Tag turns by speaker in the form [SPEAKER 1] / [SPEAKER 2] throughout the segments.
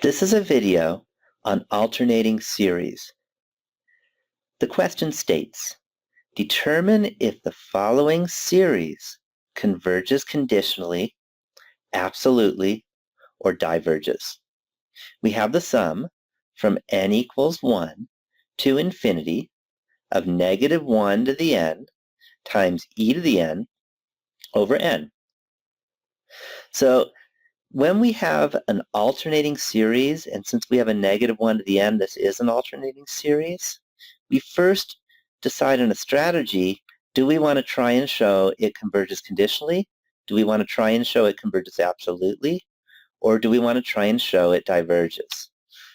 [SPEAKER 1] This is a video on alternating series. The question states, determine if the following series converges conditionally, absolutely, or diverges. We have the sum from n equals 1 to infinity of negative 1 to the n times e to the n over n. So when we have an alternating series, and since we have a negative 1 to the n, this is an alternating series, we first decide on a strategy. Do we want to try and show it converges conditionally? Do we want to try and show it converges absolutely? Or do we want to try and show it diverges?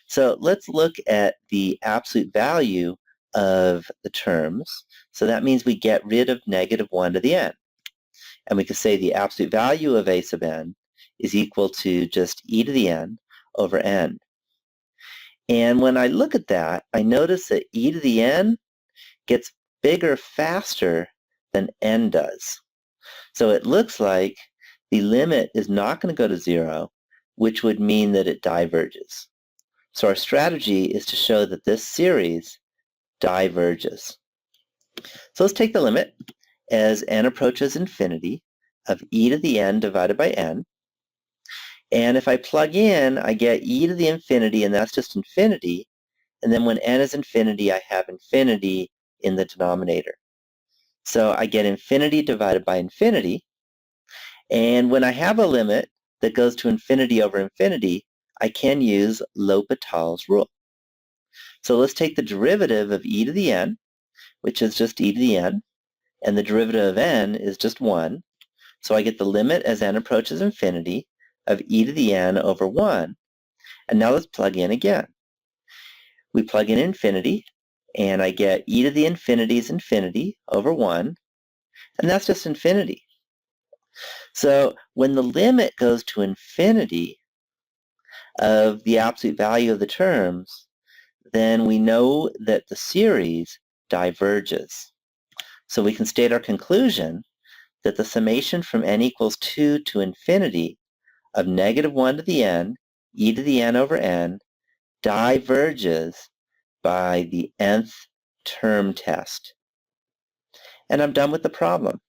[SPEAKER 1] So let's look at the absolute value of the terms. So that means we get rid of negative 1 to the n. And we could say the absolute value of a sub n is equal to just e to the n over n. And when I look at that, I notice that e to the n gets bigger faster than n does. So it looks like the limit is not going to go to 0, which would mean that it diverges. So our strategy is to show that this series diverges. So let's take the limit as n approaches infinity of e to the n divided by n. And if I plug in, I get e to the infinity, and that's just infinity. And then when n is infinity, I have infinity in the denominator. So I get infinity divided by infinity. And when I have a limit that goes to infinity over infinity, I can use L'Hopital's rule. So let's take the derivative of e to the n, which is just e to the n, and the derivative of n is just 1. So I get the limit as n approaches infinity of e to the n over 1. And now let's plug in again. We plug in infinity, and I get e to the infinity is infinity over 1, and that's just infinity. So when the limit goes to infinity of the absolute value of the terms, then we know that the series diverges. So we can state our conclusion that the summation from n equals 2 to infinity of negative 1 to the n, e to the n over n, diverges by the nth term test. And I'm done with the problem.